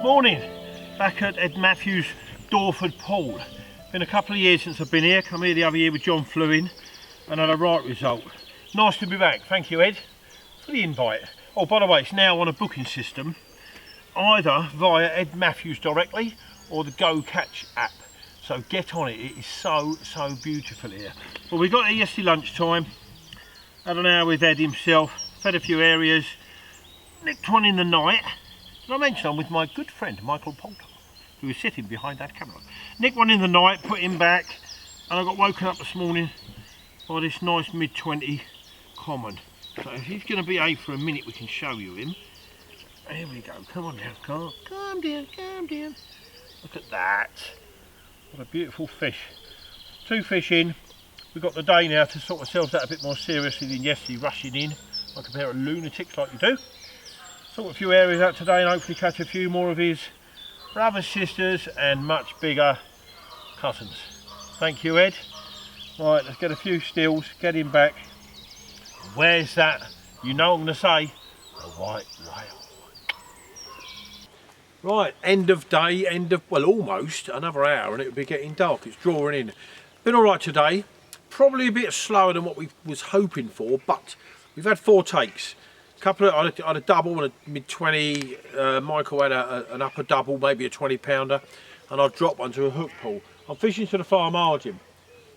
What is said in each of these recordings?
Morning, back at Ed Matthews' Dawford Pool. Been a couple of years since I've been here. Come here the other year with John Fluin and had a right result. Nice to be back. Thank you, Ed, for the invite. Oh, by the way, it's now on a booking system, either via Ed Matthews directly or the Go Catch app. So get on it. It is so beautiful here. Well, we got here yesterday lunchtime. Had an hour with Ed himself. Fed a few areas. Nicked one in the night. And I mentioned I'm with my good friend Michael Poulter, who is sitting behind that camera. Nicked one in the night, put him back, and I got woken up this morning by this nice mid-20 common. So if he's going to behave for a minute, we can show you him. Here we go. Come on down, Carl. Calm down, calm down. Look at that. What a beautiful fish. 2 fish in. We've got the day now to sort ourselves out a bit more seriously than yesterday, rushing in like a pair of lunatics like you do. Sort a few areas out today and hopefully catch a few more of his brothers, sisters and much bigger cousins. Thank you, Ed. Right, let's get a few stills, get him back. Where's that? You know I'm going to say, the white whale. Right, end of day, well, almost another hour and it'll be getting dark. It's drawing in. Been all right today. Probably a bit slower than what we was hoping for, but we've had 4 takes. I had a double and a mid-20. Michael had an upper double, maybe a 20-pounder, and I've dropped one to a hook pull. I'm fishing to the far margin,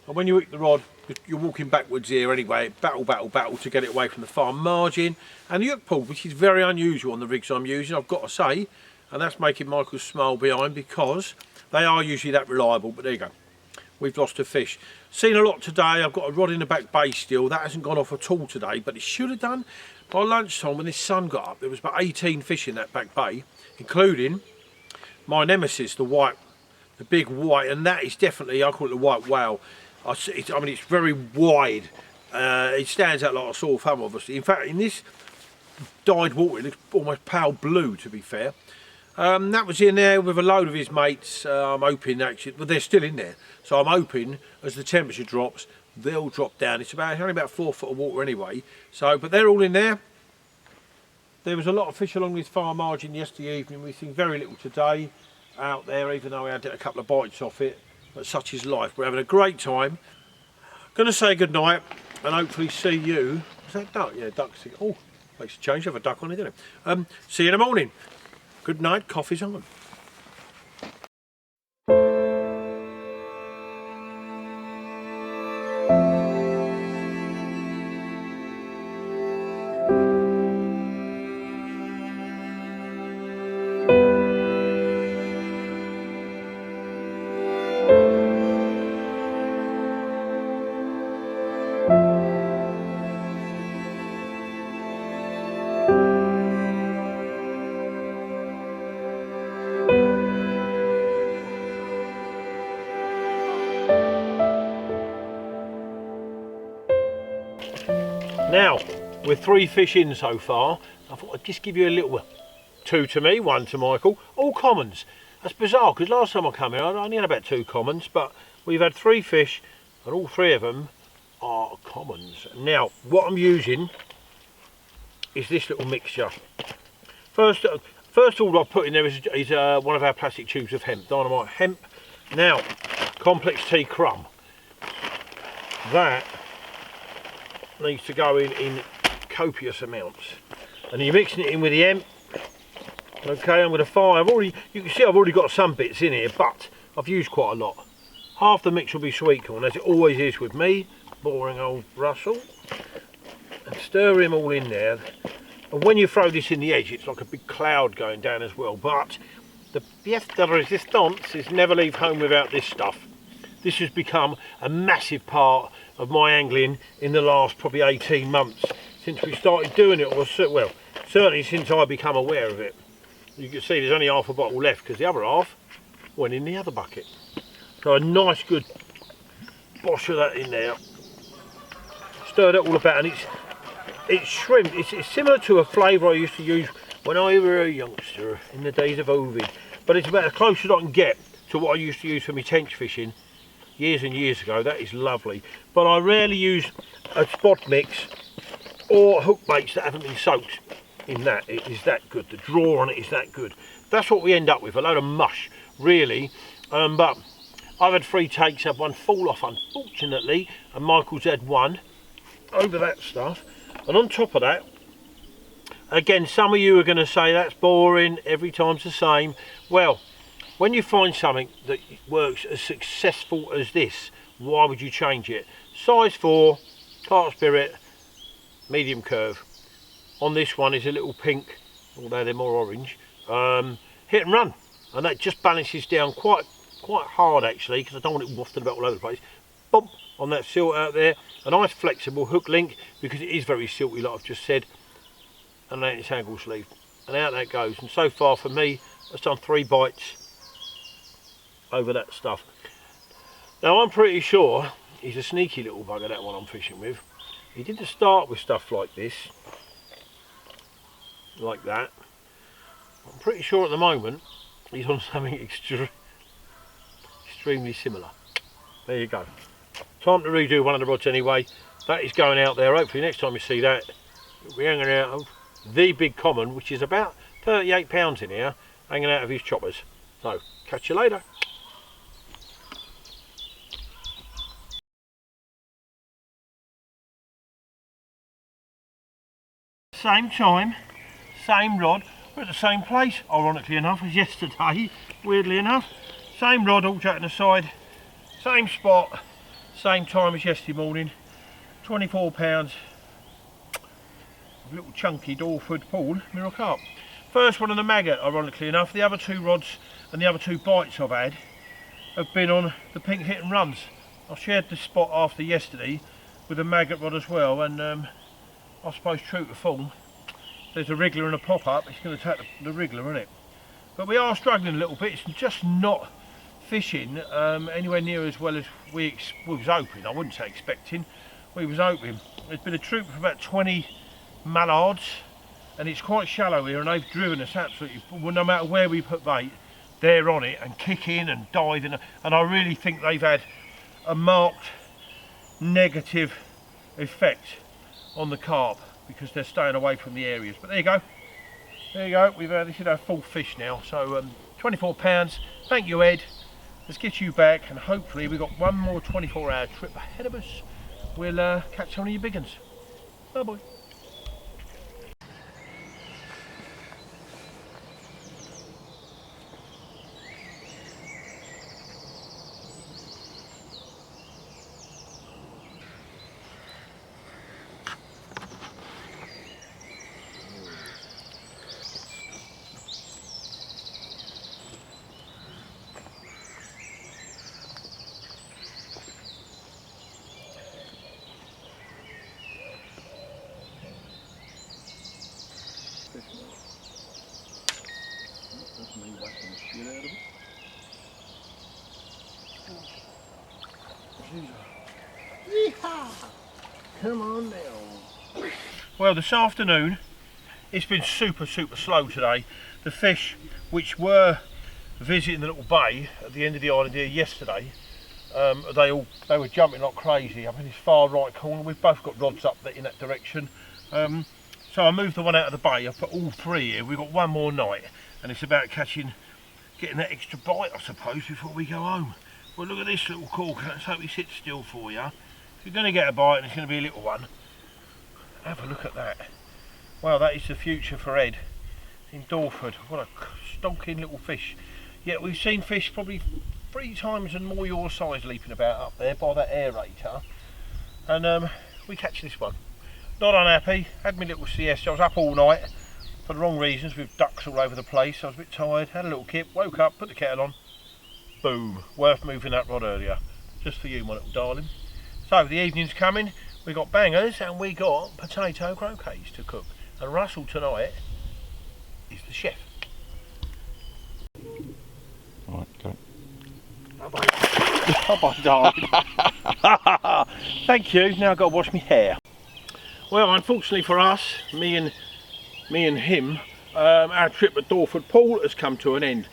and when you hook the rod, you're walking backwards here anyway. Battle to get it away from the far margin. And the hook pull, which is very unusual on the rigs I'm using, I've got to say, and that's making Michael smile behind because they are usually that reliable. But there you go. We've lost a fish. Seen a lot today. I've got a rod in the back bay still. That hasn't gone off at all today, but it should have done. By lunchtime, when this sun got up, there was about 18 fish in that back bay, including my nemesis, the big white, and that is definitely, I call it the white whale. I mean, it's very wide. It stands out like a sore thumb, obviously. In fact, in this dyed water, it looks almost pale blue, to be fair. That was in there with a load of his mates. I'm hoping, actually, well, they're still in there. So I'm hoping, as the temperature drops, they'll drop down. It's only about 4 foot of water anyway. So, but they're all in there. There was a lot of fish along this far margin yesterday evening. We've seen very little today out there, even though we had a couple of bites off it. But such is life. We're having a great time. Going to say good night and hopefully see you. Is that duck? Yeah, duck's. Oh, makes a change. Have a duck on it, doesn't it? See you in the morning. Good night. Coffee's on. Now, we're 3 fish in so far. I thought I'd just give you a little 2 to me, 1 to Michael, all commons. That's bizarre because last time I came here I only had about 2 commons, but we've had 3 fish and all 3 of them are commons. Now, what I'm using is this little mixture. First all I've put in there is one of our plastic tubes of hemp, dynamite hemp. Now, complex tea crumb. That needs to go in copious amounts, and you're mixing it in with the hemp. Okay, I'm going to fire. You can see I've already got some bits in here, but I've used quite a lot. Half the mix will be sweet corn, as it always is with me, boring old Russell, and stir him all in there. And when you throw this in the edge, it's like a big cloud going down as well. But the pièce de résistance is never leave home without this stuff. This has become a massive part of my angling in the last probably 18 months since we started doing it, or well, certainly since I become aware of it. You can see there's only half a bottle left because the other half went in the other bucket. So a nice good bosh of that in there. Stir that all about, and it's shrimp. It's similar to a flavour I used to use when I was a youngster in the days of Ovid, but it's about as close as I can get to what I used to use for my tench fishing years and years ago. That is lovely, but I rarely use a spot mix or hook baits that haven't been soaked in that it is that good. The draw on it is that good. That's what we end up with, a load of mush, really. But I've had 3 takes, had one fall off, unfortunately, and Michael's had one over that stuff. And on top of that, again, some of you are going to say that's boring, every time's the same. Well, when you find something that works as successful as this, why would you change it? Size 4, Clark Spirit, medium curve. On this one is a little pink, although they're more orange, hit and run, and that just balances down quite hard actually, because I don't want it wafted about all over the place. Bump on that silt out there, a nice flexible hook link because it is very silty like I've just said, and then it's angle sleeve, and out that goes. And so far for me, I've done 3 bites over that stuff. Now I'm pretty sure he's a sneaky little bugger, that one I'm fishing with. He didn't start with stuff like this, like that. I'm pretty sure at the moment he's on something extremely similar. There you go. Time to redo one of the rods anyway. That is going out there. Hopefully next time you see that, it'll be hanging out of the big common, which is about 38 pounds in here, hanging out of his choppers. So catch you later. Same time, same rod, we're at the same place, ironically enough, as yesterday, weirdly enough. Same rod, all jetting aside, same spot, same time as yesterday morning. 24 pounds, little chunky Dawford Pool mirror carp. First one on the maggot, ironically enough. The other 2 rods and the other 2 bites I've had have been on the pink hit and runs. I shared the spot after yesterday with a maggot rod as well, and I suppose true to form, there's a wriggler and a pop-up, it's going to take the wriggler, isn't it? But we are struggling a little bit. It's just not fishing anywhere near as well as we was hoping. I wouldn't say expecting, we was hoping. There's been a troop of about 20 mallards, and it's quite shallow here, and they've driven us absolutely, well, no matter where we put bait, they're on it and kicking and diving, and I really think they've had a marked negative effect on the carp, because they're staying away from the areas. But there you go, this is our full fish now. So 24 pounds, thank you Ed, let's get you back, and hopefully we've got one more 24-hour trip ahead of us. We'll catch one of you big uns. Bye bye. That's me whacking the shit out of it. Yeehaw! Come on down. Well, this afternoon it's been super slow today. The fish which were visiting the little bay at the end of the island here yesterday, they were jumping like crazy up in this far right corner. We've both got rods up in that direction. So I moved the one out of the bay. I've put all 3 here. We've got one more night, and it's about getting that extra bite, I suppose, before we go home. Well, look at this little corker. Let's hope he sits still for you. If you're going to get a bite, and it's going to be a little one, have a look at that. Well, that is the future for Ed in Dawford. What a stonking little fish. Yet we've seen fish probably 3 times and more your size leaping about up there by that aerator, and we catch this one. Not unhappy, had my little siesta. I was up all night for the wrong reasons, with ducks all over the place. I was a bit tired, had a little kip, woke up, put the kettle on, boom, worth moving that rod earlier. Just for you, my little darling. So the evening's coming, we got bangers and we got potato croquettes to cook. And Russell tonight is the chef. Right, go. Bye-bye. Bye-bye, darling. Thank you, now I've got to wash my hair. Well, unfortunately for us, me and him, our trip at Dawford Pool has come to an end.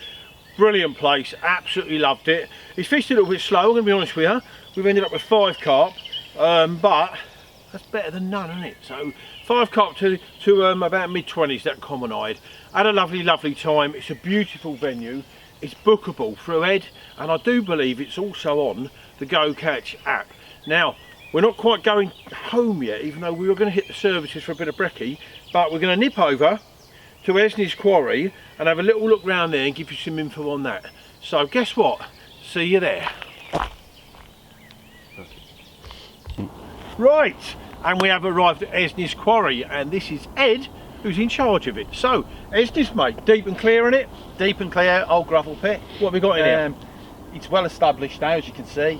Brilliant place, absolutely loved it. It's fished a little bit slow, I'm going to be honest with you. We've ended up with 5 carp, but that's better than none, isn't it? So 5 carp to about mid-20s, that common-eyed. Had a lovely time. It's a beautiful venue. It's bookable through Ed, and I do believe it's also on the Go Catch app. Now, we're not quite going home yet, even though we were going to hit the services for a bit of brekkie, but we're going to nip over to Esney's Quarry and have a little look round there and give you some info on that. So guess what? See you there. Right, and we have arrived at Esney's Quarry, and this is Ed who's in charge of it. So, Esney's, mate, deep and clear in it? Deep and clear, old gravel pit. What have we got in here? It's well established now, as you can see.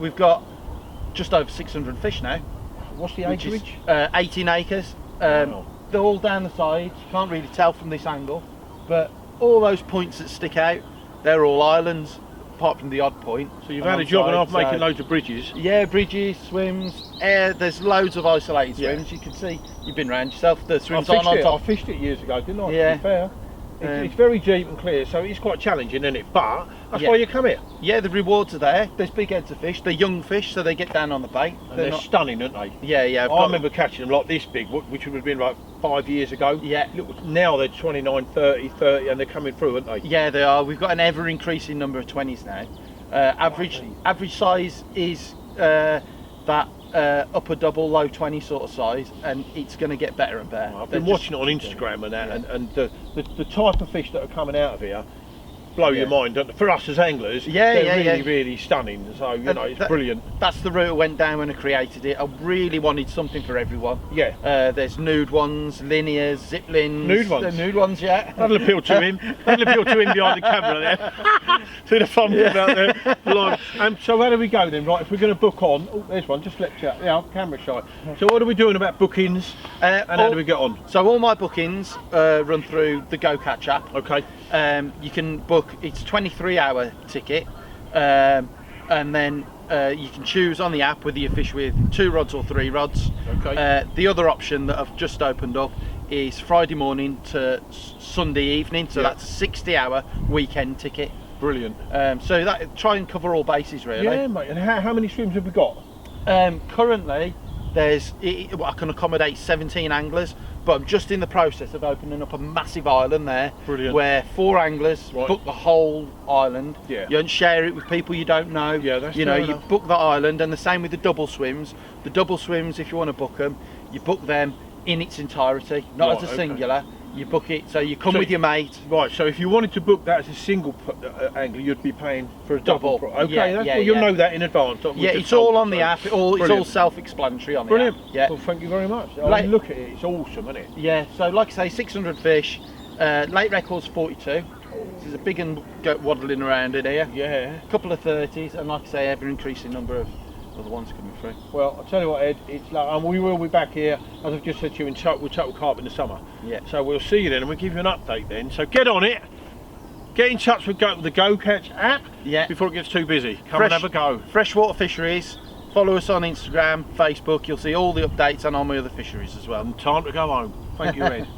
We've got just over 600 fish now. What's the acreage? 18 acres. Wow. They're all down the sides. You can't really tell from this angle, but all those points that stick out, they're all islands, apart from the odd point. So you've had a job and a half making loads of bridges? Yeah, bridges, swims, there's loads of isolated swims. You can see, you've been round yourself, the swims on top. I fished it years ago, didn't I? Yeah. To be fair. It's very deep and clear, so it's quite challenging, isn't it? But that's why you come here. Yeah, the rewards are there. There's big heads of fish. They're young fish, so they get down on the bait. And they're stunning, aren't they? Yeah, yeah. I remember catching them like this big, which would have been like 5 years ago. Yeah. Now they're 29, 30, and they're coming through, aren't they? Yeah, they are. We've got an ever increasing number of 20s now. Average size is that upper double, low 20 sort of size, and it's going to get better and better. I've been watching it on Instagram and that, and the type of fish that are coming out of here blow your mind, don't they? For us as anglers, they're really stunning. So you know, it's brilliant. That's the route I went down when I created it. I really wanted something for everyone. Yeah. There's nude ones, linears, zip lines. Nude ones. The nude ones, yeah. That'll appeal to him. That'll appeal to him behind the camera there. See the fun coming out there. So how do we go then? Right, if we're going to book on, oh, there's one. Just let you. Yeah, camera shy. So what are we doing about bookings? And how do we get on? So all my bookings run through the Go Catch app. Okay. You can book. It's a 23-hour ticket, and then you can choose on the app whether you fish with 2 rods or 3 rods. Okay. The other option that I've just opened up is Friday morning to Sunday evening, so that's a 60-hour weekend ticket. Brilliant. So that try and cover all bases really. Yeah, mate. And how many swims have we got? Currently, I can accommodate 17 anglers. But I'm just in the process of opening up a massive island there. Brilliant. Where 4 anglers book the whole island. Yeah. You don't share it with people you don't know. Yeah, that's you know, fair you enough. book that island, and the same with the double swims. The double swims, if you want to book them, you book them in its entirety, not as a singular. You book it, so you come with your mate. Right, so if you wanted to book that as a single angler, you'd be paying for a double. Okay, you'll know that in advance. Yeah, it's all on the app. It's all self-explanatory on the app. Brilliant. Yeah. Well, thank you very much. Look at it, it's awesome, isn't it? Yeah, so like I say, 600 fish. Late record's 42. There's a big one waddling around in here. Yeah. A couple of 30s, and like I say, ever increasing number of other ones coming through. Well, I'll tell you what, Ed, it's like, and we will be back here, as I've just said to you, with total carp in the summer. Yeah. So we'll see you then, and we'll give you an update then. So get on it. Get in touch with the Go Catch app before it gets too busy. Come and have a go. Freshwater fisheries. Follow us on Instagram, Facebook. You'll see all the updates on all my other fisheries as well. And time to go home. Thank you, Ed.